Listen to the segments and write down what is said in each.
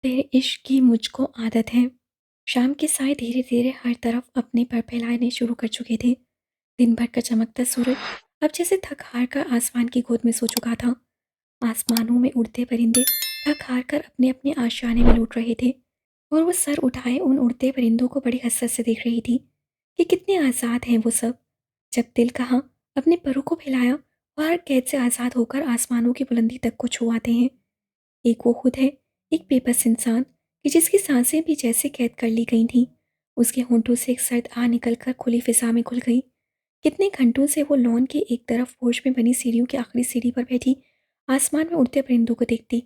तेरे इश्क की मुझको आदत है। शाम के साए धीरे धीरे हर तरफ अपने पर फैलाने शुरू कर चुके थे। दिन भर का चमकता सूरज अब जैसे थक हार कर आसमान की गोद में सो चुका था। आसमानों में उड़ते परिंदे थक हार कर अपने अपने आशियाने में लौट रहे थे और वो सर उठाए उन उड़ते परिंदों को बड़ी हसरत से देख रही थी कि कितने आज़ाद हैं वो सब। जब दिल कहा अपने परों को फैलाया और हर कैद से आज़ाद होकर आसमानों की बुलंदी तक को छू आते हैं। एक वो खुद है, एक बेबस इंसान कि जिसकी सांसें भी जैसे कैद कर ली गई थीं। उसके होंठों से एक सर्द आ निकलकर खुली फिजा में घुल गई। कितने घंटों से वो लॉन के एक तरफ पोर्च में बनी सीढ़ियों की आखिरी सीढ़ी पर बैठी आसमान में उड़ते परिंदों को देखती,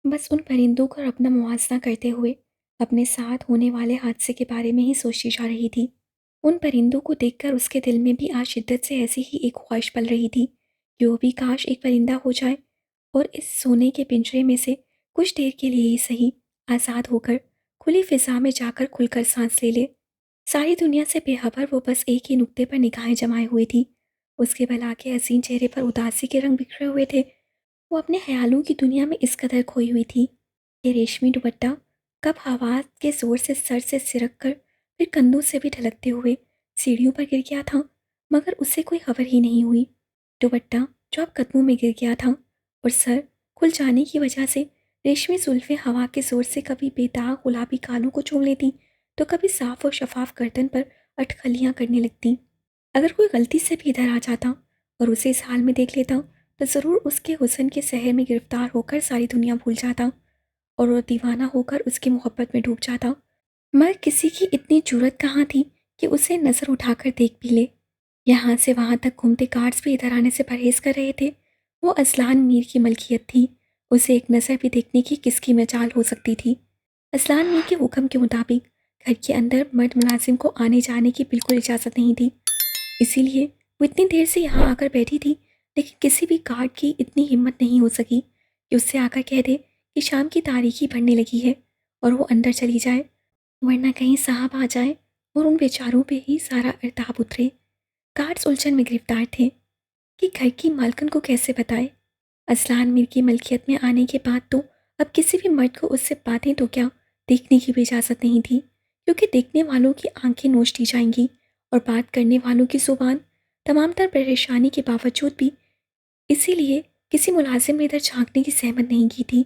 बस उन परिंदों को अपना मुआवजा करते हुए अपने साथ होने वाले हादसे के बारे में ही सोचती जा रही थी। उन परिंदों को देखकर उसके दिल में भी आज शिद्दत से ऐसी ही एक ख्वाहिश पल रही थी कि वो भी काश एक परिंदा हो जाए और इस सोने के पिंजरे में से कुछ देर के लिए ही सही आज़ाद होकर खुली फिजा में जाकर खुलकर सांस ले ले। सारी दुनिया से बेखबर वो बस एक ही नुक्ते पर निगाहें जमाए हुए थी। उसके भला के हसीन चेहरे पर उदासी के रंग बिखरे हुए थे। वो अपने ख्यालों की दुनिया में इस कदर खोई हुई थी कि रेशमी दुपट्टा कब हवा के जोर से सर से सिरक कर फिर कंधों से भी ढलकते हुए सीढ़ियों पर गिर गया था, मगर उससे कोई खबर ही नहीं हुई। दुपट्टा जो अब कदमों में गिर गया था और सर खुल जाने की वजह से रेशमी जुल्फें हवा के जोर से कभी बेदाग गुलाबी कानों को चूम लेती तो कभी साफ और शफाफ गर्दन पर अटखलियां करने लगती। अगर कोई गलती से भी इधर आ जाता और उसे इस हाल में देख लेता तो ज़रूर उसके हुस्न के शहर में गिरफ्तार होकर सारी दुनिया भूल जाता और वो दीवाना होकर उसकी मोहब्बत में डूब जाता। मगर किसी की इतनी जुर्रत कहाँ थी कि उसे नज़र उठाकर देख भी ले। यहाँ से वहाँ तक घूमते कार्ड्स भी इधर आने से परहेज कर रहे थे। वो असलान मीर की मलकियत थी। उसे एक नज़र भी देखने की किसकी मजाल हो सकती थी। असलान मीर के हुक्म के मुताबिक घर के अंदर मर्द मुलाजिम को आने जाने की बिल्कुल इजाज़त नहीं थी। इसीलिए वो इतनी देर से यहाँ आकर बैठी थी, लेकिन किसी भी गार्ड की इतनी हिम्मत नहीं हो सकी कि उससे आकर कह दे कि शाम की तारीखी बढ़ने लगी है और वो अंदर चली जाए, वरना कहीं साहब आ जाए और उन बेचारों पे ही सारा इल्ताब उतरे। गार्ड्स उलझन में गिरफ्तार थे कि घर की मालकिन को कैसे बताए। असलान मीर की मलकियत में आने के बाद तो अब किसी भी मर्द को उससे बातें तो क्या देखने की भी इजाज़त नहीं थी, क्योंकि देखने वालों की आंखें नोच दी जाएंगी और बात करने वालों की जुबान तमाम तर परेशानी के बावजूद भी। इसीलिए किसी मुलाजिम ने इधर झांकने की सहमत नहीं की थी।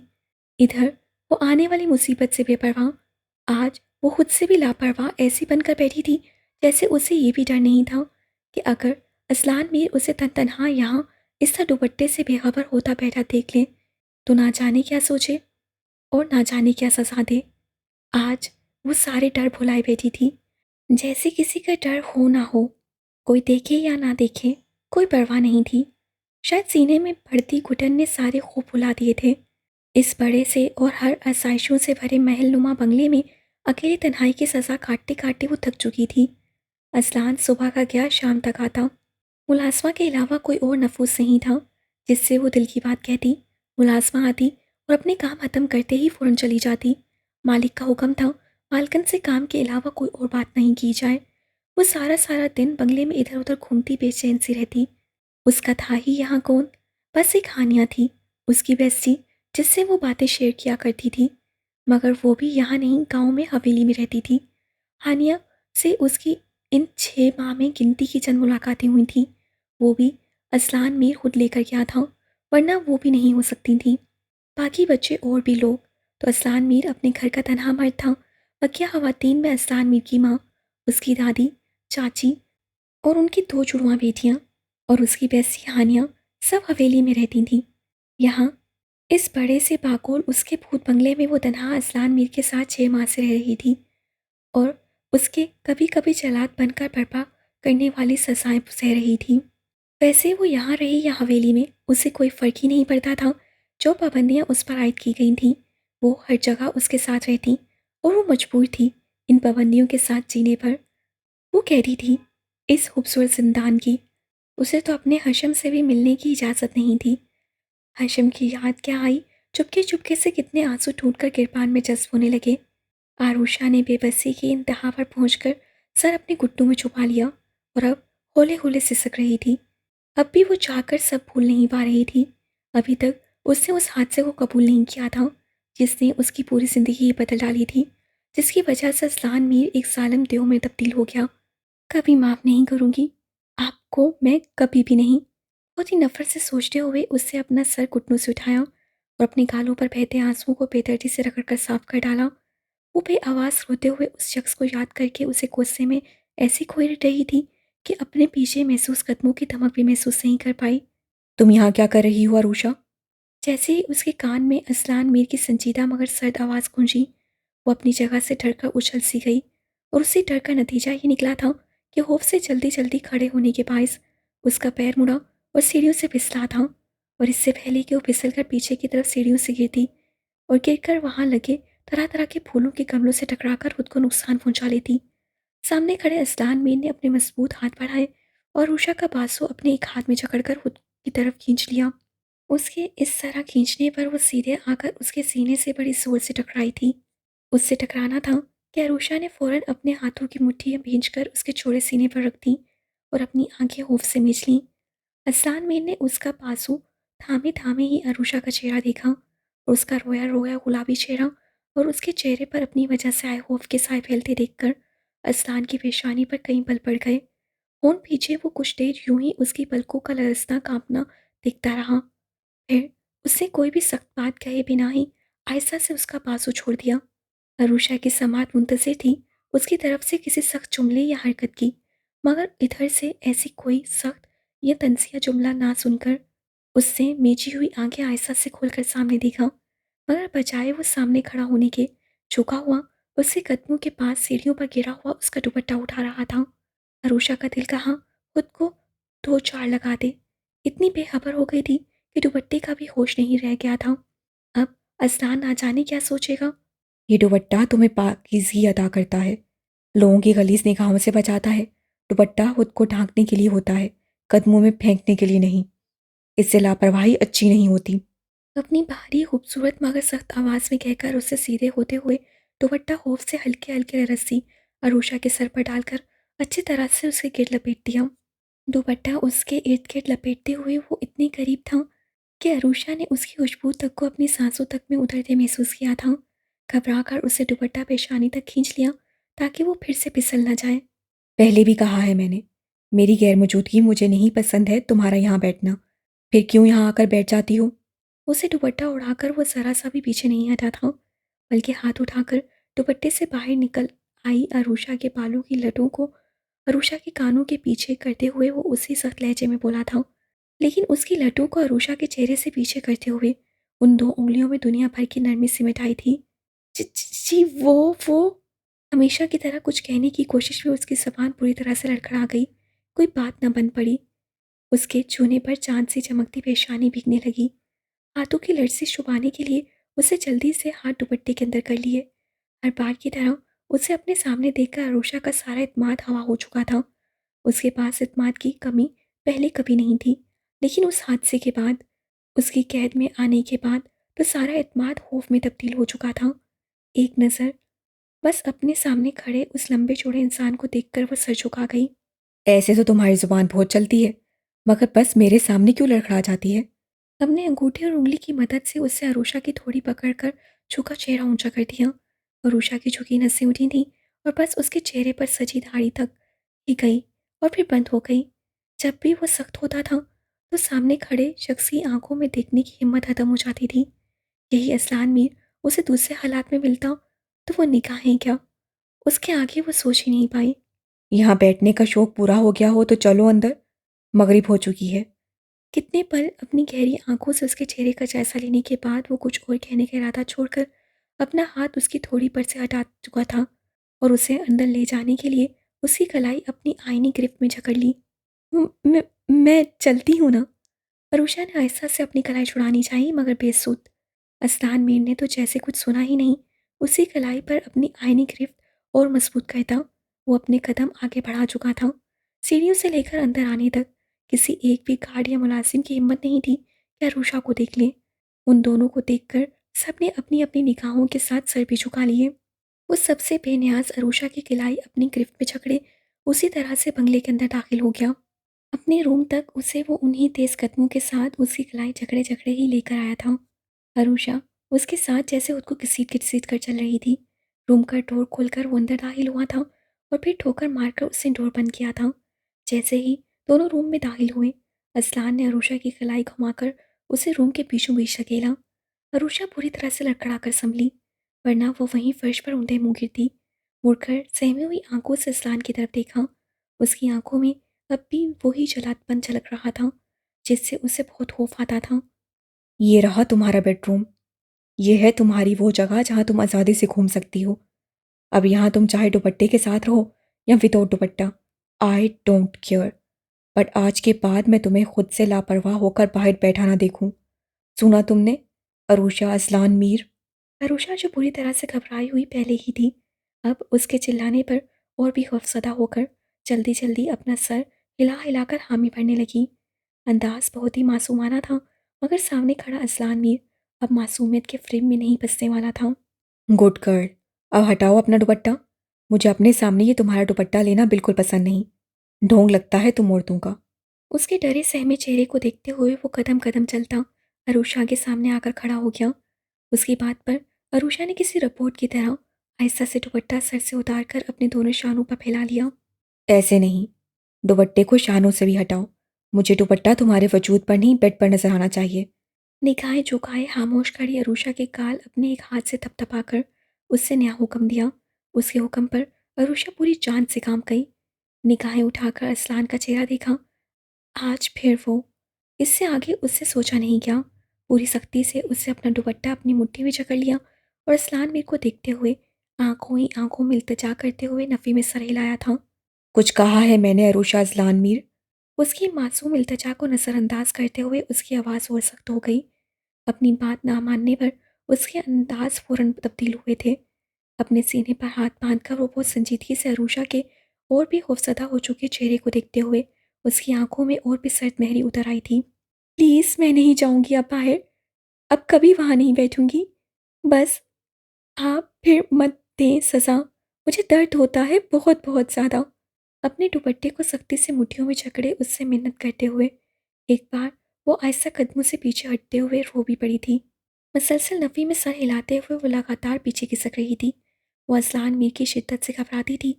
इधर वो आने वाली मुसीबत से बेपरवाह, आज वो खुद से भी लापरवाह ऐसी बनकर बैठी थी जैसे उसे ये भी डर नहीं था कि अगर असलान मीर उसे तन तनहा यहाँ इस तरह दुपट्टे से बेखबर होता बैठा देख ले तो ना जाने क्या सोचे और ना जाने क्या सजा दे। आज वो सारे डर भुलाए बैठी थी, जैसे किसी का डर हो ना हो, कोई देखे या ना देखे कोई परवाह नहीं थी। शायद सीने में बढ़ती घुटन ने सारे खूब भुला दिए थे। इस बड़े से और हर आसाइशों से भरे महल नुमा बंगले में अकेली तन्हाई की सजा काटते काटते वो थक चुकी थी। असलान सुबह का गया शाम तक आता। मुलाजमा के अलावा कोई और नफूस नहीं था जिससे वो दिल की बात कहती। मुलाजमा आती और अपने काम खत्म करते ही फ़ौरन चली जाती। मालिक का हुक्म था मालकन से काम के अलावा कोई और बात नहीं की जाए। वो सारा सारा दिन बंगले में इधर उधर घूमती बेचैन सी रहती। उसका था ही यहाँ कौन, बस एक हानिया थी, उसकी बेस्टी, जिससे वो बातें शेयर किया करती थी। मगर वो भी यहाँ नहीं, गांव में हवेली में रहती थी। हानिया से उसकी इन 6 माह में गिनती की चंद मुलाकातें हुई थी। वो भी असलान मीर खुद लेकर गया था, वरना वो भी नहीं हो सकती थी। बाकी बच्चे और भी लोग, तो असलान मीर अपने घर का तनहा मर्द था। बकिया खवातीन में असलान मीर की माँ, उसकी दादी, चाची और उनकी 2 जुड़वा बेटियाँ और उसकी बेस्टी हानिया सब हवेली में रहती थीं। यहाँ इस बड़े से बाकोल उसके भूत बंगले में वो तनहा असलान मीर के साथ 6 माह से रह रही थी और उसके कभी कभी चालाक बनकर बर्पा करने वाली सजाएं सह रही थी। वैसे वो यहाँ रही या हवेली में उसे कोई फर्क ही नहीं पड़ता था। जो पाबंदियाँ उस पर आयद की गई थीं वो हर जगह उसके साथ रहती और वो मजबूर थी इन पाबंदियों के साथ जीने पर। वो कहती थी इस खूबसूरत जिंदान की उसे तो अपने हशम से भी मिलने की इजाज़त नहीं थी। हशम की याद क्या आई, चुपके चुपके से कितने आंसू टूटकर किरपान में जज्ब होने लगे। आरुषा ने बेबसी की इंतहा पर पहुंचकर सर अपने घुटनों में छुपा लिया और अब होले होले सिसक रही थी। अब भी वो चाहकर सब भूल नहीं पा रही थी। अभी तक उसने उस हादसे को कबूल नहीं किया था जिसने उसकी पूरी ज़िंदगी ही बदल डाली थी, जिसकी वजह से असलान मीर एक ज़ालिम देव में तब्दील हो गया। कभी माफ़ नहीं करूँगी, आपको मैं कभी भी नहीं। बहुत ही नफ़रत से सोचते हुए उससे अपना सर घुटनों से उठाया और अपने गालों पर बहते आँसुओं को बेदर्दी से रगड़कर साफ कर डाला। वो बेआवाज़ रोते हुए उस शख्स को याद करके उसे गुस्से में ऐसी खोई रही थी कि अपने पीछे महसूस कदमों की धमक भी महसूस नहीं कर पाई। तुम यहाँ क्या कर रही हो अरूषा? जैसे ही उसके कान में असलान मीर की संजीदा मगर सर्द आवाज़ गूंजी, वो अपनी जगह से डरकर उछल सी गई और उसी डर का नतीजा ये निकला था कि खौफ से जल्दी जल्दी खड़े होने के बायस उसका पैर मुड़ा और सीढ़ियों से फिसला था। और इससे पहले कि वो फिसल कर पीछे की तरफ सीढ़ियों से गिरती और गिरकर वहां लगे तरह तरह के फूलों के गमलों से टकराकर खुद को नुकसान पहुंचा लेती, सामने खड़े असलान मीर ने अपने मजबूत हाथ बढ़ाए और उषा का बाजू अपने एक हाथ में जकड़कर खुद की तरफ खींच लिया। उसके इस तरह खींचने पर वो सीधे आकर उसके सीने से बड़ी जोर से टकराई थी। उससे टकराना था कि अरूषा ने फौरन अपने हाथों की मुट्ठी भींचकर उसके चौड़े सीने पर रख दी और अपनी आंखें खौफ से मीच लीं। हसन मीर ने उसका बाजू थामे थामे ही अरूषा का चेहरा देखा और उसका रोया रोया गुलाबी चेहरा और उसके चेहरे पर अपनी वजह से आए खौफ के साए फैलते देखकर असलान की पेशानी पर कई बल पड़ गए। होंठ पीछे वो कुछ देर यूं ही उसकी पलकों का लरसना कांपना देखता रहा। फिर उसने कोई भी सख्त बात कहे बिना ही आहिस्ता से उसका बाजू छोड़ दिया। अरूषा की समात मुंतज़िर थी उसकी तरफ से किसी सख्त जुमले या हरकत की, मगर इधर से ऐसी कोई सख्त या तंज़िया जुमला ना सुनकर उससे मेजी हुई आंखें आहिस्ता से खोलकर सामने देखा, मगर बजाय वो सामने खड़ा होने के झुका हुआ उसके कदमों के पास सीढ़ियों पर गिरा हुआ उसका दुपट्टा उठा रहा था। अरूषा का दिल कहाँ खुद को दो चार लगा दे, इतनी बेखबर हो गई थी कि दुपट्टे का भी होश नहीं रह गया था। अब अजलान ना जाने क्या सोचेगा। ये दुपट्टा तुम्हें पाकीज़गी अता करता है, लोगों की गलीज़ निगाहों से बचाता है। दुपट्टा खुद को ढाँकने के लिए होता है, कदमों में फेंकने के लिए नहीं। इससे लापरवाही अच्छी नहीं होती। अपनी भारी खूबसूरत मगर सख्त आवाज़ में कहकर उससे सीधे होते हुए दुपट्टा खौफ से हल्के हल्के रस्सी अरूषा के सर पर डालकर अच्छी तरह से उसके गिर लपेट दिया। दुपट्टा उसके इर्द गिर्द लपेटते हुए वो इतने करीब था कि अरूषा ने उसकी खुशबू तक को अपनी सांसों तक में उतरते महसूस किया था। घबरा कर उसे दुपट्टा पेशानी तक खींच लिया ताकि वो फिर से फिसल न जाए। पहले भी कहा है मैंने, मेरी गैर मौजूदगी मुझे नहीं पसंद है तुम्हारा यहाँ बैठना, फिर क्यों यहाँ आकर बैठ जाती हो? उसे दुपट्टा उड़ाकर वो जरा सा भी पीछे नहीं हटा था, बल्कि हाथ उठाकर दुपट्टे से बाहर निकल आई अरूषा के बालों की लटों को अरूषा के कानों के पीछे करते हुए वो उसी सख्त लहजे में बोला था, लेकिन उसकी लटों को अरूषा के चेहरे से पीछे करते हुए उन दो उंगलियों में दुनिया भर की नरमी सिमट आई थी। जी वो हमेशा की तरह कुछ कहने की कोशिश में उसकी ज़बान पूरी तरह से लड़खड़ा गई। कोई बात न बन पड़ी। उसके छूने पर चाँद सी चमकती पेशानी भीगने लगी। हाथों की लर्ज़ी छुपाने के लिए उसे जल्दी से हाथ दुपट्टे के अंदर कर लिए। हर बार की तरह उसे अपने सामने देखकर अरूषा का सारा इत्मीनान हवा हो चुका था। उसके पास इत्मीनान की कमी पहले कभी नहीं थी, लेकिन उस हादसे के बाद, उसकी कैद में आने के बाद तो सारा इत्मीनान खौफ में तब्दील हो चुका था। एक नज़र बस अपने सामने खड़े उस लंबे चौड़े इंसान को देखकर वो सर झुका गई। ऐसे तो तुम्हारी जुबान बहुत चलती है, मगर बस मेरे सामने क्यों लड़खड़ा जाती है? अपने अंगूठे और उंगली की मदद से उससे अरूषा की थोड़ी पकड़कर झुका चेहरा ऊंचा कर दिया। अरूषा की झुकी नसें उठी थीं और बस उसके चेहरे पर सजी दाढ़ी तक ही गई और फिर बंद हो गई। जब भी वो सख्त होता था तो सामने खड़े शख्स की आंखों में देखने की हिम्मत खत्म हो जाती थी। यही असलान मीर उसे दूसरे हालात में मिलता तो वो निगाहें क्या, उसके आगे वो सोच ही नहीं पाई। यहाँ बैठने का शौक पूरा हो गया हो तो चलो अंदर, मगरिब हो चुकी है। कितने पल अपनी गहरी आंखों से उसके चेहरे का जायजा लेने के बाद वो कुछ और कहने का इरादा छोड़कर अपना हाथ उसकी थोड़ी पर से हटा चुका था और उसे अंदर ले जाने के लिए उसकी कलाई अपनी आईनी गिरफ्त में जकड़ ली। मैं चलती हूँ ना। अरूषा ने आहिस्ता से अपनी कलाई छुड़ानी चाहिए, मगर बेसुध। अस्तान मीर ने तो जैसे कुछ सुना ही नहीं, उसी कलाई पर अपनी आईनी गिरफ्त और मजबूत करता वो अपने कदम आगे बढ़ा चुका था। सीढ़ियों से लेकर अंदर आने तक किसी एक भी गार्ड या मुलाजिम की हिम्मत नहीं थी कि अरूषा को देख ले। उन दोनों को देखकर सबने अपनी अपनी निगाहों के साथ सर भी झुका लिए। वो सबसे बेनियाज अरूषा की किलाई अपनी गिरफ्त में जकड़े उसी तरह से बंगले के अंदर दाखिल हो गया। अपने रूम तक उसे वो उन्हीं तेज कदमों के साथ उसकी कलाई जकड़े जकड़े ही लेकर आया था। अरूषा उसके साथ जैसे खुद को घसीट-घसीट कर चल रही थी। रूम का डोर खोलकर वो अंदर दाखिल हुआ था और फिर ठोकर मारकर उसने डोर बंद किया था। जैसे ही दोनों रूम में दाखिल हुए, असलान ने अरूषा की कलाई घुमाकर उसे रूम के बीचों-बीच धकेला। अरूषा पूरी तरह से लड़खड़ाकर संभली, वरना वो वहीं फर्श पर औंधे मुँह गिरती। मुड़कर सहमी हुई आँखों से असलान की तरफ देखा। उसकी आँखों में अब भी वही जलापन झलक रहा था, जिससे उसे बहुत खौफ आता था। ये रहा तुम्हारा बेडरूम। ये है तुम्हारी वो जगह जहाँ तुम आज़ादी से घूम सकती हो। अब यहाँ तुम चाहे दुपट्टे के साथ रहो या without dupatta, I don't care. But आज के बाद मैं तुम्हें खुद से लापरवाह होकर बाहर बैठा ना देखूं। सुना तुमने? अरूषा असलान मीर। अरूषा जो पूरी तरह से घबराई हुई पहले ही थी, अब उसके चिल्लाने पर और भी खौफज़दा होकर जल्दी-जल्दी अपना सर हिला-हिलाकर हामी भरने लगी। अंदाज़ बहुत ही मासूमाना था, मगर सामने खड़ा असलान मीर अब मासूमियत के फ्रेम में नहीं बसने वाला था। Good girl. अब हटाओ अपना दुपट्टा। मुझे अपने सामने ये तुम्हारा दुपट्टा लेना बिल्कुल पसंद नहीं। ढोंग लगता है तुम औरतों का। उसके डरे सहमे चेहरे को देखते हुए वो कदम-कदम चलता अरूषा के सामने आकर खड़ा हो गया। उसकी बात पर अरूषा ने किसी रोबोट की तरह आहिस्ता से दुपट्टा सर से उतारकर अपने दोनों शानों पर फैला लिया। ऐसे नहीं। दुपट्टे को शानों से भी हटाओ। मुझे दुपट्टा तुम्हारे वजूद पर नहीं, बेड पर नजर आना चाहिए। निगाहें झुकाए खामोश खड़ी अरूषा के गाल अपने एक हाथ से थपथपाकर उससे नया हुक्म दिया। उसके हुक्म पर अरूषा पूरी जान से काम गई। निगाहें उठाकर असलान का चेहरा देखा। आज फिर वो इससे आगे उससे सोचा नहीं गया। पूरी सख्ती से उससे अपना दुपट्टा अपनी मुट्ठी में जकड़ लिया और असलान मीर को देखते हुए आंखों ही आंखों में इल्तिजा करते हुए नफ़ी में सर हिलाया था। कुछ कहा है मैंने अरूषा असलान मीर? उसकी मासूम इल्तिजा को नज़रअंदाज करते हुए उसकी आवाज़ और सख्त हो गई। अपनी बात ना मानने पर उसके अंदाज फ़ौरन तब्दील हुए थे। अपने सीने पर हाथ बांधकर वो बहुत संजीदगी से अरूषा के और भी खौफज़दा हो चुके चेहरे को देखते हुए उसकी आंखों में और भी सर्द मेहरी उतर आई थी। प्लीज़ मैं नहीं जाऊँगी अब बाहर, अब कभी वहाँ नहीं बैठूँगी। बस आप फिर मत दें सज़ा, मुझे दर्द होता है बहुत-बहुत ज़्यादा। अपने दुपट्टे को सख्ती से मुट्ठियों में जकड़े उससे मिन्नत करते हुए एक बार वो आहिस्ता कदमों से पीछे हटते हुए रो भी पड़ी थी। मुसलसल नफ़ी में सर हिलाते हुए वो लगातार पीछे खिसक रही थी। वो अज़लान मीर की शिद्दत से घबराती थी,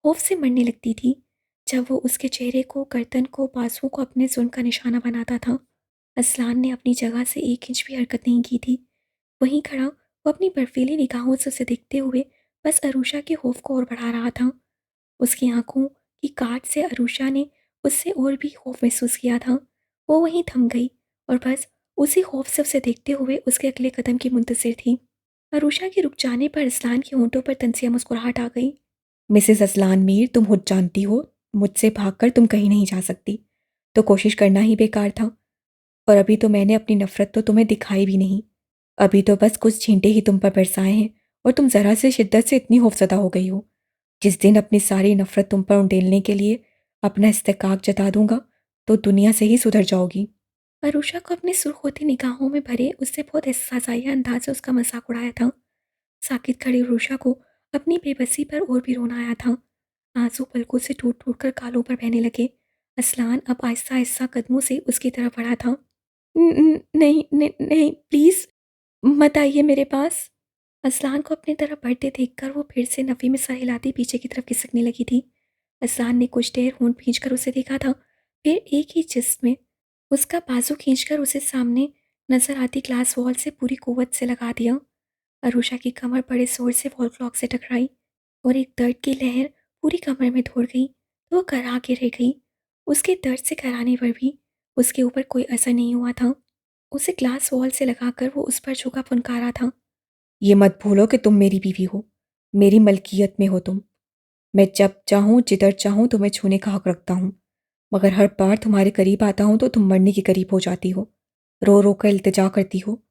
खौफ से मरने लगती थी। जब वो उसके चेहरे को, गर्दन को, बाजुओं को अपने ज़ुल्म का निशाना बनाता था। अज़लान ने अपनी जगह से एक इंच भी हरकत नहीं की थी। वहीं खड़ा वो अपनी बर्फीली निगाहों से उसे देखते हुए बस अरूषा के खौफ को और बढ़ा रहा था। उसकी आंखों की काट से अरूषा ने उससे और भी खौफ महसूस किया था। वो वहीं थम गई और बस उसी खौफ से उसे देखते हुए उसके अगले कदम की मुंतज़िर थी। अरूषा के रुक जाने पर अरसलान के होंठों पर तनसिया मुस्कुराहट आ गई। मिसेस असलान मीर, तुम खुद जानती हो मुझसे भागकर तुम कहीं नहीं जा सकती। तो कोशिश करना ही बेकार था। और अभी तो मैंने अपनी नफ़रत तो तुम्हें दिखाई भी नहीं। अभी तो बस कुछ छींटे ही तुम पर बरसाए हैं और तुम ज़रा से शिद्दत से इतनी खौफज़दा हो गई हो। जिस दिन अपनी सारी नफ़रत तुम पर उंडेलने के लिए अपना इस्तेकाक जता दूंगा, तो दुनिया से ही सुधर जाओगी। अरूषा को अपनी सुर्ख होती निगाहों में भरे उससे बहुत एहसासिया अंदाज से उसका मजाक उड़ाया था। साकित खड़ी अरूषा को अपनी बेबसी पर और भी रोना आया था। आंसू पलकों से टूट टूट कर गालों पर बहने लगे। असलान अब आहिस्ता आहिस्ता कदमों से उसकी तरफ बढ़ा था। नहीं नहीं नहीं, प्लीज़ मत आइए मेरे पास। असलान को अपनी तरफ बढ़ते देखकर वो फिर से नफ़ी में सर हिलाती पीछे की तरफ खिसकने लगी थी। असलान ने कुछ देर होंठ खींचकर उसे देखा था, फिर एक ही जिस्म में उसका बाजू खींचकर उसे सामने नजर आती ग्लास वॉल से पूरी कुव्वत से लगा दिया। अरूषा की कमर बड़े जोर से वॉल क्लॉक से टकराई और एक दर्द की लहर पूरी कमर में दौड़ गई तो वो करा के रह गई। उसके दर्द से कराने पर भी उसके ऊपर कोई असर नहीं हुआ था। उसे ग्लास वॉल से लगाकर वो उस पर झुका फुनकारा था। ये मत भूलो कि तुम मेरी बीवी हो, मेरी मलकियत में हो तुम। मैं जब चाहूँ जिधर चाहूँ तुम्हें छूने का हक रखता हूँ। मगर हर बार तुम्हारे करीब आता हूँ तो तुम मरने के करीब हो जाती हो। रो रो कर इल्तिजा करती हो।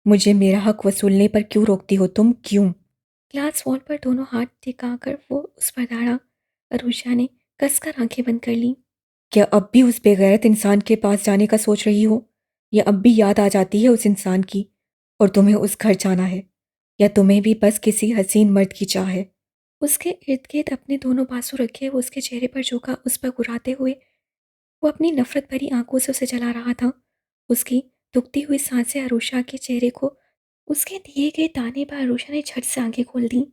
मुझे मेरा हक वसूलने पर क्यों रोकती हो तुम, क्यों? ग्लास वॉल पर दोनों हाथ टिकाकर वो उस पर गाड़ा। अरूषा ने कसकर आंखें बंद कर ली। क्या अब भी उस बेगैरत इंसान के पास जाने का सोच रही हो? या अब भी याद आ जाती है उस इंसान की और तुम्हें उस घर जाना है? या तुम्हें भी बस किसी हसीन मर्द की चाह है? उसके इर्द गिर्द अपने दोनों बाजू रखे वो उसके चेहरे पर झुका, उस पर घुराते हुए वो अपनी नफरत भरी आंखों से उसे जला रहा था। उसकी दुखती हुई सांसें अरूषा के चेहरे को उसके दिए गए ताने पर अरुषा ने झट से आंखें खोल दी।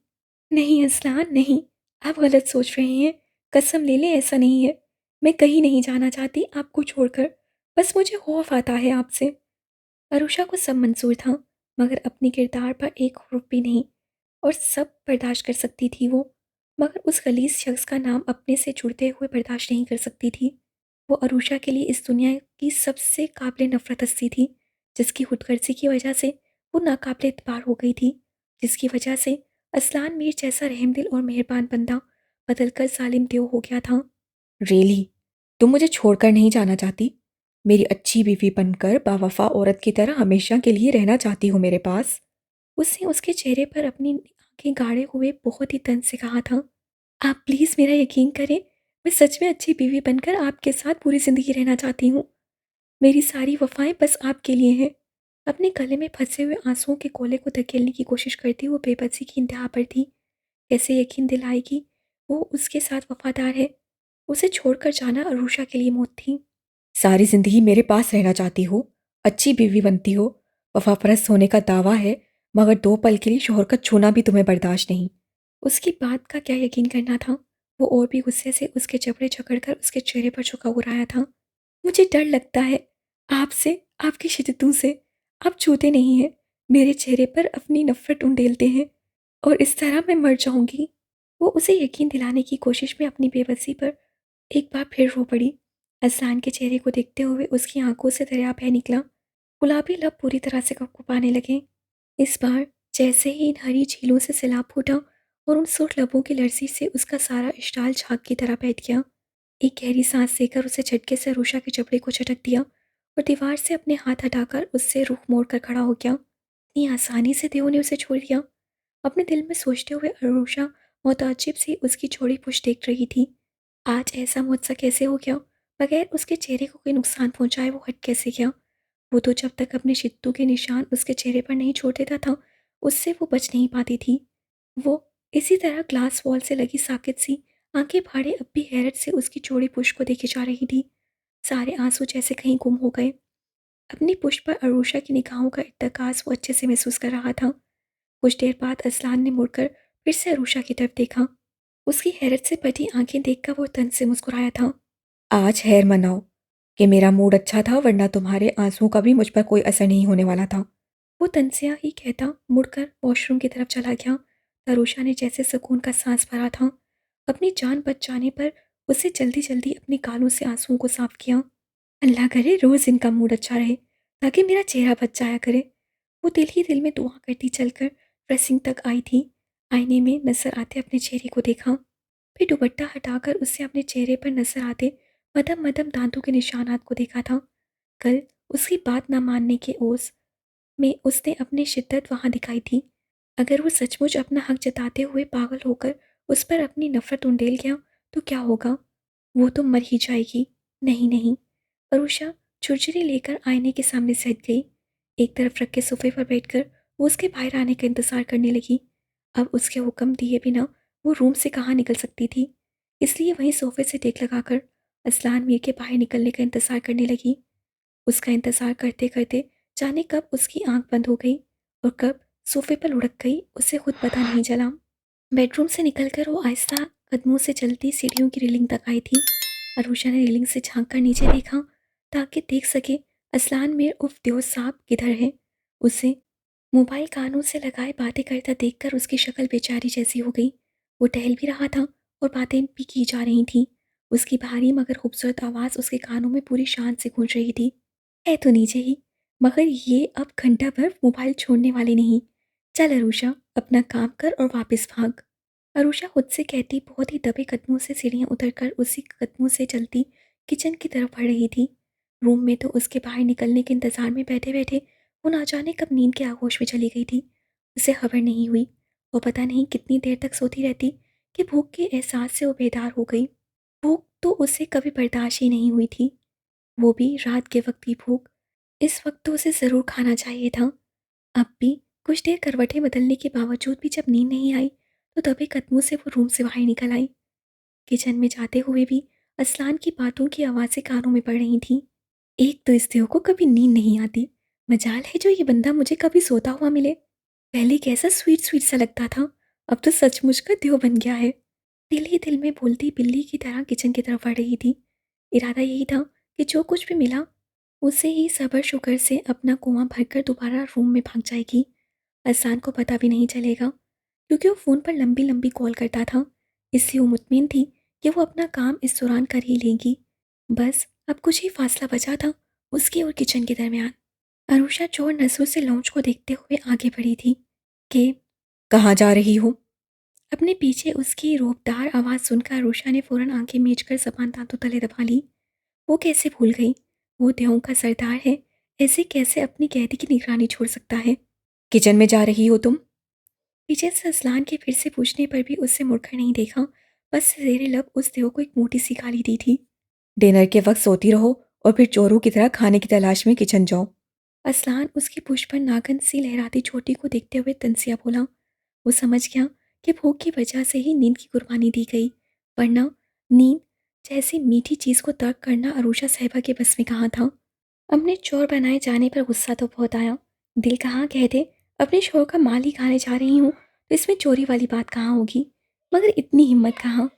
नहीं असलान नहीं, आप गलत सोच रहे हैं। कसम ले लें ऐसा नहीं है। मैं कहीं नहीं जाना चाहती आपको छोड़कर। बस मुझे खौफ आता है आपसे। अरुषा को सब मंजूर था, मगर अपने किरदार पर एक हर्फ भी नहीं। और सब बर्दाश्त कर सकती थी वो, मगर उस गलीज शख्स का नाम अपने से जुड़ते हुए बर्दाश्त नहीं कर सकती थी। वो अरुषा के लिए इस दुनिया की सबसे काबिल नफरत हस्ती थी, जिसकी खुदगर्जी की वजह से वो नाकाबिल एतबार हो गई थी, जिसकी वजह से असलान मीर जैसा रहमदिल और मेहरबान बंदा बदलकर जालिम देव हो गया था। रियली तुम मुझे छोड़कर नहीं जाना चाहती? मेरी अच्छी बीवी बनकर बावफा औरत की तरह हमेशा के लिए रहना चाहती हो मेरे पास? उसने उसके चेहरे पर अपनी आंखें गाड़े हुए बहुत ही तंज से कहा था। आप प्लीज़ मेरा यकीन करें, मैं सच में अच्छी बीवी बनकर आपके साथ पूरी ज़िंदगी रहना चाहती हूँ। मेरी सारी वफ़ाएँ बस आपके लिए हैं। अपने गले में फँसे हुए आँसुओं के गोले को धकेलने की कोशिश करती वो बेबसी की इंतहा पर थी। कैसे यकीन दिलाएगी वो उसके साथ वफ़ादार है? उसे छोड़कर जाना अरूषा के लिए मौत थी। सारी जिंदगी मेरे पास रहना चाहती हो, अच्छी बीवी बनती हो, वफापरस्त होने का दावा है, मगर 2 पल के लिए शौहर का छूना भी तुम्हें बर्दाश्त नहीं। उसकी बात का क्या यकीन करना था? वो और भी गुस्से से उसके जबड़े जकड़कर उसके चेहरे पर झुका हुआ रहा था। मुझे डर लगता है आपसे, आपकी शिद्दतों से। आप छूते नहीं हैं, मेरे चेहरे पर अपनी नफ़रत उंडेलते हैं और इस तरह मैं मर जाऊँगी। वो उसे यकीन दिलाने की कोशिश में अपनी बेबसी पर एक बार फिर रो पड़ी। अज़लान के चेहरे को देखते हुए उसकी आँखों से दरिया बह निकला। गुलाबी लब पूरी तरह से कँपकँपाने लगे। इस बार जैसे ही इन हरी झीलों से सैलाब फूटा और उन सुर्ख लबों की लर्ज़ी से उसका सारा इश्ताल झाग की तरह बैठ गया। एक गहरी सांस लेकर उसे झटके से अरूषा के जबड़े को झटक दिया और दीवार से अपने हाथ हटाकर उससे रुख मोड़कर खड़ा हो गया। इतनी आसानी से देव ने उसे छोड़ दिया। अपने दिल में सोचते हुए अरूषा मुताज्जिब सी उसकी छोड़ी पुश्त देख रही थी। आज ऐसा मुझसे कैसे हो गया? बगैर उसके चेहरे को कोई नुकसान पहुंचाए वो हट कैसे गया? वो तो जब तक अपने शिद्दू के निशान उसके चेहरे पर नहीं छोड़ देता था, उससे वो बच नहीं पाती थी। वो इसी तरह ग्लास वॉल से लगी साकित सी आंखें फाड़े अब भी हैरत से उसकी चौड़ी पुश्त को देखे जा रही थी। सारे आंसू जैसे कहीं गुम हो गए। अपनी पुश्त पर अरूषा की निगाहों का इत्तेकास वो अच्छे से महसूस कर रहा था। कुछ देर बाद असलान ने मुड़कर फिर से अरूषा की तरफ देखा। उसकी हैरत से भरी आंखें देखकर वो तन से मुस्कुराया था। आज खैर मनाओ कि मेरा मूड अच्छा था, वरना तुम्हारे आंसुओं का भी मुझ पर कोई असर नहीं होने वाला था। वो तनसिया ही कहता मुड़कर वॉशरूम की तरफ चला गया। तरुषा ने जैसे सुकून का सांस भरा था। अपनी जान बच जाने पर उसे जल्दी जल्दी अपने गालों से आंसुओं को साफ किया। अल्लाह करे रोज़ इनका मूड अच्छा रहे, ताकि मेरा चेहरा बच जाया करे। वो दिल ही दिल में दुआ करती चलकर ड्रेसिंग तक आई थी। आईने में नजर आते अपने चेहरे को देखा, फिर दुपट्टा हटाकर उससे अपने चेहरे पर नजर आते मदम मदम दांतों के निशानात को देखा था। कल उसकी बात ना मानने के ओस में उसने अपनी शिद्दत वहाँ दिखाई थी। अगर वो सचमुच अपना हक जताते हुए पागल होकर उस पर अपनी नफरत उंडेल गया तो क्या होगा? वो तो मर ही जाएगी। नहीं नहीं, अरुषा छुरछुरी लेकर आईने के सामने से हट गई। एक तरफ रख के सोफे पर बैठकर वो उसके बाहर आने का इंतजार करने लगी। अब उसके हुक्म दिए बिना वो रूम से कहाँ निकल सकती थी, इसलिए वहीं सोफे से टेक लगाकर असलान मीर के बाहर निकलने का इंतजार करने लगी। उसका इंतजार करते करते जाने कब उसकी आंख बंद हो गई और कब सोफे पर लुढ़क गई उसे खुद पता नहीं चला। बेडरूम से निकलकर वो आहिस्ता कदमों से चलती सीढ़ियों की रेलिंग तक आई थी। अरूषा ने रेलिंग से झांक कर नीचे देखा ताकि देख सके असलान मीर उफ दियोस साहब किधर है। उसे मोबाइल कानों से लगाए बातें करता देखकर उसकी शक्ल बेचारी जैसी हो गई। वो टहल भी रहा था और बातें भी की जा रही थी। उसकी भारी मगर खूबसूरत आवाज़ उसके कानों में पूरी शान से गूंज रही थी। है तो नीचे ही, मगर ये अब घंटा भर मोबाइल छोड़ने वाले नहीं। चल अरूषा, अपना काम कर और वापस भाग। अरूषा खुद से कहती बहुत ही दबे कदमों से सीढ़ियाँ उतरकर उसी कदमों से चलती किचन की तरफ बढ़ रही थी। रूम में तो उसके बाहर निकलने के इंतजार में बैठे बैठे वो ना जाने कब नींद के आगोश में चली गई थी। उसे खबर नहीं हुई। वो पता नहीं कितनी देर तक सोती रहती कि भूख के एहसास से वो बेदार हो गई। भूख तो उसे कभी बर्दाश्त ही नहीं हुई थी, वो भी रात के वक्त की भूख। इस वक्त तो उसे ज़रूर खाना चाहिए था। अब भी कुछ देर करवटें बदलने के बावजूद भी जब नींद नहीं आई तो दबे कदमों से वो रूम से बाहर निकल आई। किचन में जाते हुए भी असलान की बातों की आवाज़ें कानों में पड़ रही थीं। एक तो इस देव को कभी नींद नहीं आती, मजाल है जो ये बंदा मुझे कभी सोता हुआ मिले। पहले कैसा स्वीट स्वीट सा लगता था, अब तो सचमुच का देव बन गया है। दिल ही दिल में बोलती बिल्ली की तरह किचन की तरफ बढ़ रही थी। इरादा यही था कि जो कुछ भी मिला उसे ही सबर शुक्र से अपना कुआं भरकर दोबारा रूम में भाग जाएगी। असान को पता भी नहीं चलेगा, क्योंकि वो फ़ोन पर लंबी लंबी कॉल करता था। इसलिए वो मुतमिन थी कि वो अपना काम इस दौरान कर ही लेगी। बस अब कुछ ही फासला बचा था उसके और किचन के दरमियान। अरुषा चोर नजरों से लॉन्च को देखते हुए आगे बढ़ी थी कि कहाँ जा रही हो? अपने पीछे उसकी रोबदार आवाज़ सुनकर अरुषा ने फौरन आंखें मीच कर जबान दांतों तले दबा ली। वो कैसे भूल गई, वो देवों का सरदार है, ऐसे कैसे अपनी कैदी की निगरानी छोड़ सकता है। किचन में जा रही हो तुम? पीछे से असलान के फिर से पूछने पर भी उससे मुड़कर नहीं देखा, बस जेरे लब उस देव को एक मोटी सी गाली दी थी। डिनर के वक्त सोती रहो और फिर चोरों की तरह खाने की तलाश में किचन जाओ। असलान उसकी पुष्प पर नागन सी लहराती चोटी को देखते हुए तंसिया बोला। वो समझ गया कि भूख की वजह से ही नींद की कुर्बानी दी गई, वरना नींद जैसी मीठी चीज़ को तर्क करना अरूषा साहिबा के बस में कहाँ था। अपने चोर बनाए जाने पर गुस्सा तो बहुत आया। दिल कहाँ कहते अपने शोर का माल ही खाने जा रही हूँ तो इसमें चोरी वाली बात कहाँ होगी, मगर इतनी हिम्मत कहाँ।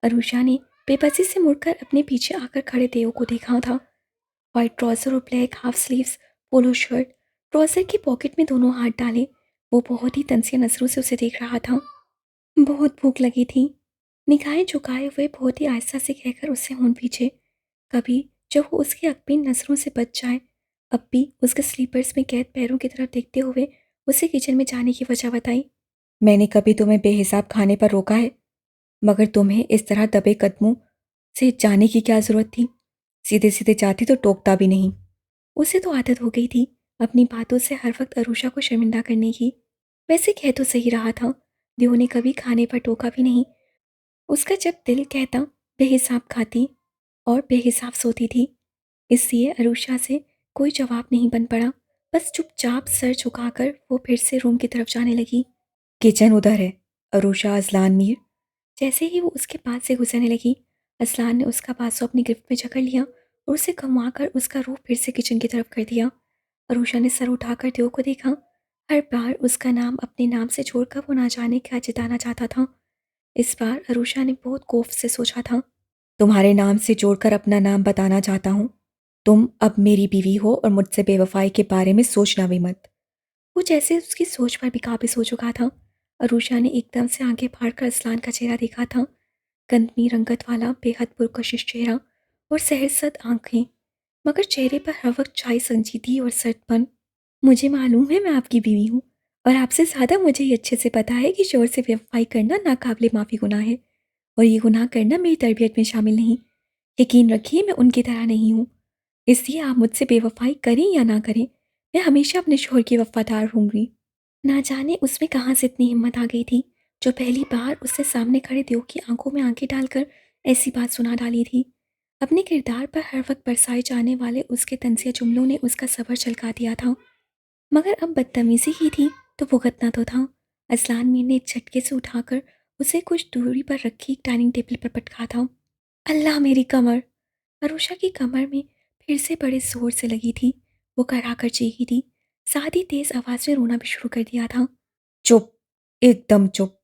अरूषा ने बेबसी से मुड़कर अपने पीछे आकर खड़े देव को देखा था। व्हाइट ट्राउजर और black half sleeves polo shirt, trouser की पॉकेट में दोनों हाथ डाले, वो बहुत ही तंसिया नजरों से उसे देख रहा था। बहुत भूख लगी थी, निगाहें झुकाए हुए बहुत ही आहिस्ता से कहकर उससे होंठ पीछे। कभी जब वो उसकी अकबीन नजरों से बच जाए, अब भी उसके स्लीपर्स में कैद पैरों की तरफ देखते हुए उसे किचन में जाने की वजह बताई। मैंने कभी तुम्हें बेहिसाब खाने पर रोका है, मगर तुम्हें इस तरह दबे कदमों से जाने की क्या जरूरत थी? सीधे सीधे जाती तो टोकता भी नहीं। उसे तो आदत हो गई थी अपनी बातों से हर वक्त अरूषा को शर्मिंदा करने की। वैसे कह तो सही रहा था, देव ने कभी खाने पर टोका भी नहीं। उसका जब दिल कहता बेहिसाब खाती और बेहिसाब सोती थी। इसलिए अरूषा से कोई जवाब नहीं बन पड़ा, बस चुपचाप सर झुकाकर वो फिर से रूम की तरफ जाने लगी। किचन उधर है। अरूषा अजलान मीर। जैसे ही वो उसके पास से गुजरने लगी, असलान ने उसका बाजू अपनी गिरफ्त में जकड़ लिया और उसे घुमाकर उसका रूह फिर से किचन की तरफ कर दिया। अरूषा ने सर उठाकर देव को देखा। हर बार उसका नाम अपने नाम से छोड़कर वो ना जाने क्या जिताना चाहता था। इस बार अरूषा ने बहुत खौफ से सोचा था। तुम्हारे नाम से जोड़कर अपना नाम बताना चाहता हूँ। तुम अब मेरी बीवी हो और मुझसे बेवफाई के बारे में सोचना भी मत। वो जैसे उसकी सोच पर भी काबिज हो चुका था। अरूषा ने एकदम से आंखें फाड़कर असलान का चेहरा देखा था। गंदमी रंगत वाला बेहद पुरकशिश चेहरा और सहरसद आंखें, मगर चेहरे पर हर वक्त छाई संजीदगी और सख्तपन। मुझे मालूम है मैं आपकी बीवी हूँ, और आपसे ज़्यादा मुझे ये अच्छे से पता है कि शोर से बेवफाई करना नाकाबिले माफ़ी गुनाह है, और ये गुनाह करना मेरी तरबियत में शामिल नहीं। यकीन रखिए मैं उनकी तरह नहीं हूँ। इसलिए आप मुझसे बेवफाई करें या ना करें, मैं हमेशा अपने शोहर की वफादार होंगी। ना जाने उसमें कहाँ से इतनी हिम्मत आ गई थी, जो पहली बार उससे सामने खड़े देव की आंखों में आंखें डालकर ऐसी बात सुना डाली थी। अपने किरदार पर हर वक्त बरसाए जाने वाले उसके तंजिया जुमलों ने उसका सबर चलका दिया था, मगर अब बदतमीजी की थी तो भुगतना तो था। असलान मीर ने एक झटके से उठाकर उसे कुछ दूरी पर रखी एक डाइनिंग टेबल पर पटका था। अल्लाह मेरी कमर! अरुषा की कमर में फिर से बड़े जोर से लगी थी। वो करा कर चीखी थी, साथ ही तेज आवाज में रोना भी शुरू कर दिया था। चुप, एकदम चुप।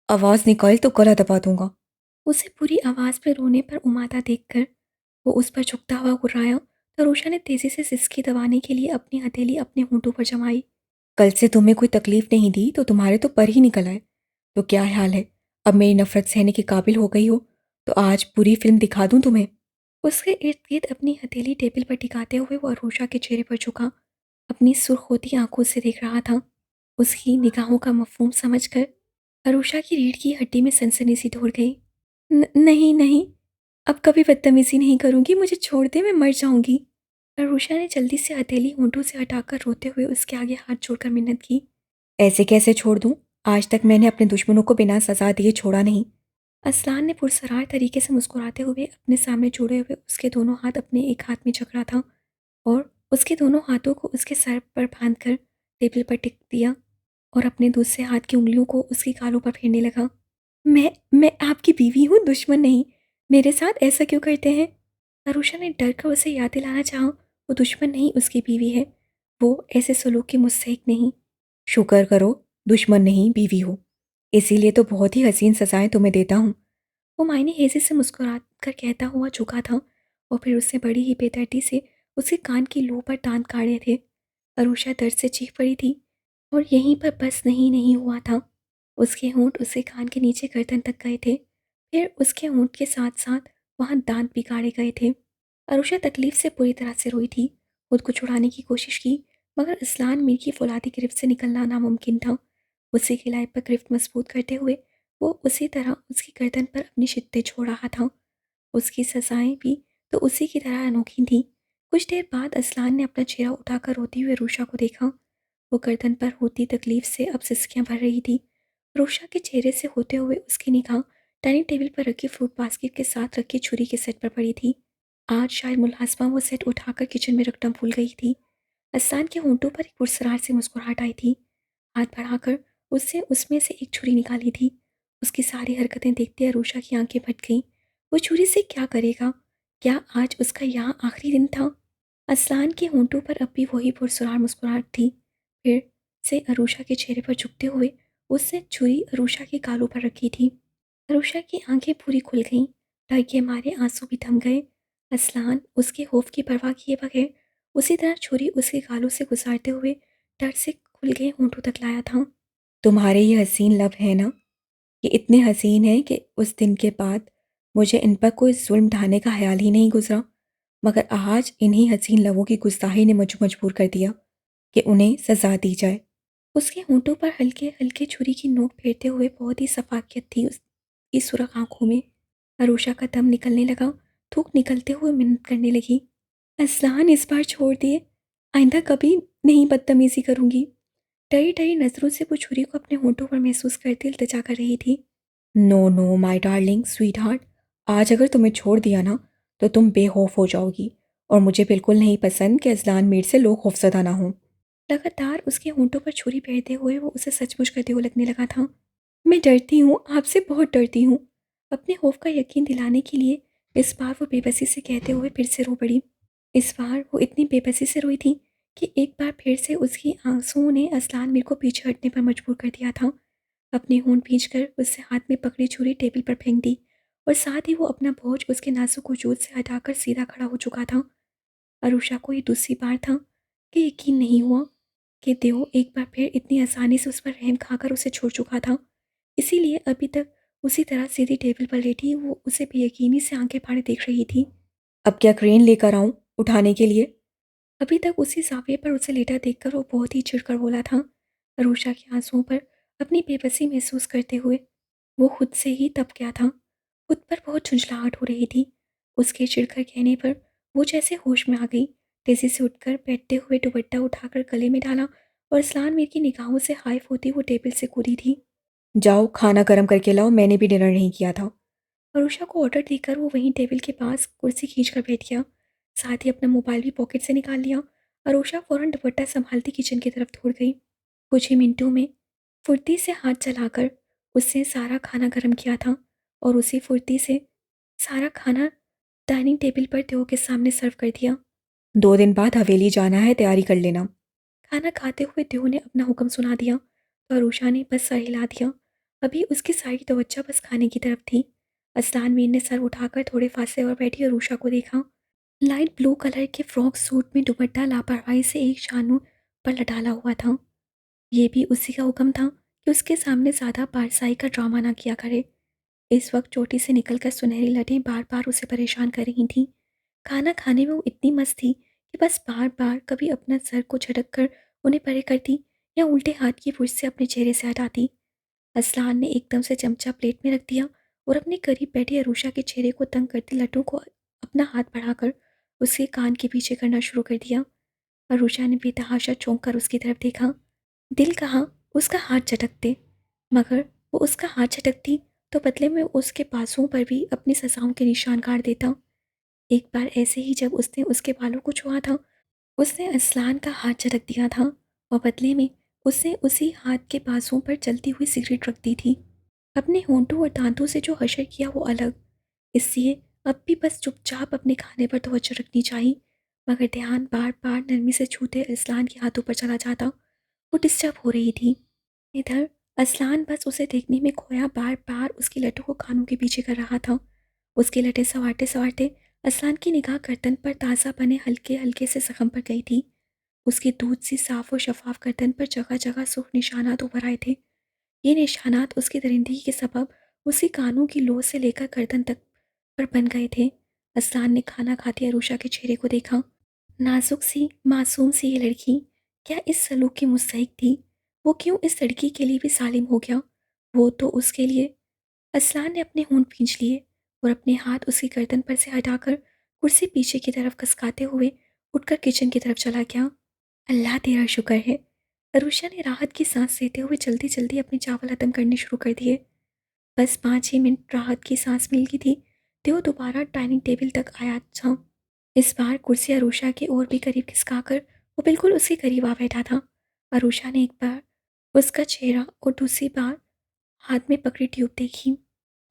आवाज निकाल तो गला दबा दूंगा। उसे पूरी आवाज में रोने पर उमादा देखकर वो उस पर झुकता हुआ गुर्राया, तो अरुषा ने तेजी से सिसकी दबाने के लिए अपनी हथेली अपने होंठों पर जमाई। कल से तुम्हें कोई तकलीफ नहीं दी तो तुम्हारे तो पर ही निकल आए। तो क्या हाल है? अब मेरी नफरत सहने के काबिल हो गई हो तो आज पूरी फिल्म दिखा दूं तुम्हें। उसके इर्द गिर्द अपनी हथेली टेबल पर टिकाते हुए वो अरुषा के चेहरे पर झुका, अपनी सुर्ख होती आंखों से देख रहा था। उसकी निगाहों का मफहूम समझकर अरुषा की रीढ़ की हड्डी में सनसनी सी दौड़ गई। नहीं नहीं, अब कभी बदतमीजी नहीं करूंगी, मुझे छोड़ दे, मैं मर जाऊंगी। अरुषा ने जल्दी से हथेली होंठों से हटाकर रोते हुए उसके आगे हाथ जोड़कर मिन्नत की। ऐसे कैसे छोड़ दूं? आज तक मैंने अपने दुश्मनों को बिना सजा दिए छोड़ा नहीं। असलान ने पुरसरार तरीके से मुस्कुराते हुए अपने सामने जुड़े हुए उसके दोनों हाथ अपने एक हाथ में जकड़ा था और उसके दोनों हाथों को उसके सर पर बांधकर टेबल पर टिक दिया और अपने दूसरे हाथ की उंगलियों को उसकी गालों पर फेरने लगा। मैं आपकी बीवी हूँ, दुश्मन नहीं। मेरे साथ ऐसा क्यों करते हैं? अरुषा ने डर कर उसे याद दिलाना चाहा, वो दुश्मन नहीं उसकी बीवी है। वो ऐसे सलूक की मुस्तहिक नहीं। शुक्र करो, दुश्मन नहीं बीवी हो। इसीलिए तो बहुत ही हसीन सजाएं तुम्हें देता हूँ। वो मायने हेज़े से मुस्कुरा कर कहता हुआ झुका था और फिर उसने बड़ी ही बेदर्दी से उसके कान की लू पर दांत काढ़े थे। अरुषा दर्द से चीख पड़ी थी और यहीं पर बस नहीं हुआ था। उसके होंठ उसके कान के नीचे गर्दन तक गए थे। फिर उसके होंठ के साथ साथ वहाँ दांत भी काढ़े गए थे। अरुषा तकलीफ से पूरी तरह से रोई थी। खुद को छुड़ाने की कोशिश की, मगर असलान मीर की फौलादी गिरफ्त से निकलना नामुमकिन था। उसी किलाई पर गिरफ्त मजबूत करते हुए वो उसी तरह उसकी गर्दन पर अपनी शिद्दत छोड़ रहा था। उसकी सजाएं भी तो उसी की तरह अनोखी थीं। कुछ देर बाद असलान ने अपना चेहरा उठाकर रोती हुए रूशा को देखा। वो गर्दन पर होती तकलीफ से अब सिसकियां भर रही थी। रूशा के चेहरे से होते हुए उसकी निगाह डाइनिंग टेबल पर रखी फ्रूट बास्केट के साथ रखी छुरी के सेट पर पड़ी थी। आज शायद मुलाजमा वो सेट उठाकर किचन में रखना भूल गई थी। असलान के होंठों पर एक पुरस्कार से मुस्कुराहट आई थी। हाथ बढ़ाकर उससे उसमें से एक छुरी निकाली थी। उसकी सारी हरकतें देखते अरूषा की आंखें फट गईं। वो छुरी से क्या करेगा? क्या आज उसका यहाँ आखिरी दिन था? असलान के होंठों पर अब भी वही पुरस्कार मुस्कुराहट थी। फिर से अरूषा के चेहरे पर झुकते हुए उसने छुरी अरूषा के गालों पर रखी थी। अरूषा की आंखें पूरी खुल गईं। डर के मारे आंसू भी थम गए। असलान उसके खौफ की परवाह किए बगैर उसी तरह छुरी उसके गालों से गुजारते हुए डर से खुल गए होंठों तक लाया था। तुम्हारे ये हसीन लब है ना, ये इतने हसीन हैं कि उस दिन के बाद मुझे इन पर कोई जुल्म ढाने का ख्याल ही नहीं गुजरा। मगर आज इन्हीं हसीन लबों की गुस्ताखी ने मुझे मजबूर कर दिया कि उन्हें सजा दी जाए। उसके होंठों पर हल्के हल्के छुरी की नोक फेरते हुए बहुत ही सफाकियत थी उसकी सुरख आंखों में। अरूषा का दम निकलने लगा। थूक निकलते हुए मिन्नत करने लगी, असलान इस बार छोड़ दिए, आइंदा कभी नहीं बदतमीजी करूंगी। डरी डरी नजरों से वो छुरी को अपने होंठों पर महसूस करती इल्तिजा कर रही थी। No no my darling sweetheart, आज अगर तुम्हें छोड़ दिया ना तो तुम बेखौफ हो जाओगी। और मुझे बिल्कुल नहीं पसंद कि अजलान मीर से लोग खौफजदा ना हों। लगातार उसके होंठों पर छुरी फेरते हुए वो उसे सचमुच करते हुए लगने लगा था। मैं डरती हूँ, आपसे बहुत डरती हूँ। अपने खौफ का यकीन दिलाने के लिए इस बार वो बेबसी से कहते हुए फिर से रो पड़ी। इस बार वो इतनी बेबसी से रोई थी कि एक बार फिर से उसकी आंसुओं ने असलान मीर को पीछे हटने पर मजबूर कर दिया था। अपने होंठ भींचकर उससे हाथ में पकड़ी छुरी टेबल पर फेंक दी और साथ ही वो अपना बोझ उसके नाजुक वजूद से हटाकर सीधा खड़ा हो चुका था। अरुषा को ये दूसरी बार था कि यकीन नहीं हुआ कि देव एक बार फिर इतनी आसानी से उस पर रहम खाकर उसे छोड़ चुका था। इसीलिए अभी तक उसी तरह सीधी टेबल पर लेटी वो उसे बेयकीनी से आंखें फाड़े देख रही थी। अब क्या क्रेन लेकर आऊं उठाने के लिए? अभी तक उसी ज़ाविये पर उसे लेटा देखकर वो बहुत ही चिढ़कर बोला था। अरूषा के आंसुओं पर अपनी बेबसी महसूस करते हुए वो खुद से ही तप गया था। खुद पर बहुत झुंझलाहट हो रही थी। उसके चिढ़कर कहने पर वो जैसे होश में आ गई। तेजी से उठकर बैठते हुए दुपट्टा उठाकर गले में डाला और अस्लान मीर की निगाहों से हाइफ होती वो टेबल से कूदी थी। जाओ खाना गर्म करके लाओ, मैंने भी डिनर नहीं किया था। अरुषा को ऑर्डर देकर वो वहीं टेबल के पास कुर्सी खींचकर बैठ गया। साथ ही अपना मोबाइल भी पॉकेट से निकाल लिया। अरुषा फौरन दुपट्टा संभालती किचन की तरफ दौड़ गई। कुछ ही मिनटों में फुर्ती से हाथ चलाकर उसने सारा खाना गर्म किया था और उसी फुर्ती से सारा खाना डाइनिंग टेबल पर तेओ के सामने सर्व कर दिया। 2 दिन बाद हवेली जाना है, तैयारी कर लेना। खाना खाते हुए तेओ ने अपना हुक्म सुना दिया तो अरुषा ने बस सर हिला दिया। अभी उसकी सारी तवज्जो बस खाने की तरफ थी। असलान मीर ने सर उठाकर थोड़े फासले पर बैठी अरुषा को देखा। लाइट ब्लू कलर के फ्रॉक सूट में दुपट्टा लापरवाही से एक शानू पर लटाला हुआ था। ये भी उसी का हुक्म था कि उसके सामने ज़्यादा पारसाई का ड्रामा ना किया करे। इस वक्त चोटी से निकलकर सुनहरी लटें बार बार उसे परेशान कर रही थीं। खाना खाने में वो इतनी मस्त थी कि बस बार बार कभी अपना सर को झटक कर उन्हें परे करती या उल्टे हाथ की फुर्श से अपने चेहरे से हटाती। असलान ने एकदम से चमचा प्लेट में रख दिया और अपने करीब बैठी अरूषा के चेहरे को तंग करती लट्टू को अपना हाथ बढ़ाकर उसके कान के पीछे करना शुरू कर दिया। अरूषा ने बेतहाशा चौंक कर उसकी तरफ देखा। दिल कहाँ उसका हाथ झटकते, मगर वो उसका हाथ झटकती तो बदले में उसके बाजुओं पर भी अपनी सजाओं के निशान गाड़ देता। एक बार ऐसे ही जब उसने उसके बालों को छुआ था, उसने असलान का हाथ झटक दिया था और बदले में उसने उसी हाथ के बाजुओं पर जलती हुई सिगरेट रख दी थी। अपने होंठों और दांतों से जो हशर किया वो अलग, इसलिए अब भी बस चुपचाप अपने खाने पर तवज्जो रखनी चाहिए। मगर ध्यान बार बार नरमी से छूते असलान के हाथों पर चला जाता। वो डिस्टर्ब हो रही थी। इधर असलान बस उसे देखने में खोया बार बार उसकी लटों को कानों के पीछे कर रहा था। उसकी लटें संवारते संवारते असलान की निगाह गर्दन पर ताज़ा बने हल्के हल्के से जख्म पर गई थी। उसकी दूध सी साफ और शफाफ गर्दन पर जगह जगह सुर्ख निशानात उभर आए थे। ये निशानात उसकी दरिंदगी के सबब उसी कानों की लो से लेकर गर्दन तक पर बन गए थे। असलान ने खाना खाती अरूषा के चेहरे को देखा। नाजुक सी मासूम सी ये लड़की क्या इस सलूक की मुस्तहिक थी? वो क्यों इस लड़की के लिए भी सालिम हो गया? वो तो उसके लिए। असलान ने अपने होंठ खींच लिए और अपने हाथ उसकी गर्दन पर से हटाकर कुर्सी पीछे की तरफ खसकाते हुए उठकर किचन की तरफ चला गया। अल्लाह तेरा शुक्र है। अरुषा ने राहत की सांस लेते हुए जल्दी जल्दी अपने चावल खत्म करने शुरू कर दिए। बस 5 ही मिनट राहत की सांस मिल गई थी तो वो दोबारा डाइनिंग टेबल तक आया था। इस बार कुर्सी अरुषा के और भी करीब खिसकाकर वो बिल्कुल उसके करीब आ बैठा था। अरुषा ने एक बार उसका चेहरा और दूसरी बार हाथ में पकड़ी ट्यूब देखी।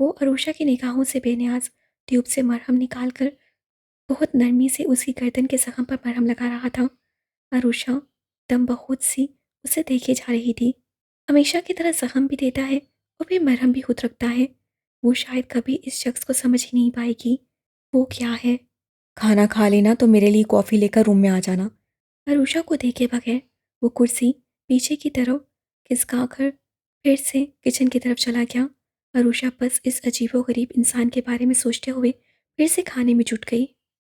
वो अरुषा की निगाहों से बेनियाज ट्यूब से मरहम निकालकर बहुत नरमी से उसकी गर्दन के जख्म पर मरहम लगा रहा था। अरुषा दम बहुत सी उसे देखे जा रही थी। हमेशा की तरह जख्म भी देता है और फिर मरहम भी खुद रखता है। वो शायद कभी इस शख्स को समझ ही नहीं पाएगी वो क्या है। खाना खा लेना तो मेरे लिए कॉफ़ी लेकर रूम में आ जाना। अरुषा को देखे बगैर वो कुर्सी पीछे की तरफ खिसका कर फिर से किचन की तरफ चला गया। अरुषा बस इस अजीबो गरीब इंसान के बारे में सोचते हुए फिर से खाने में जुट गई।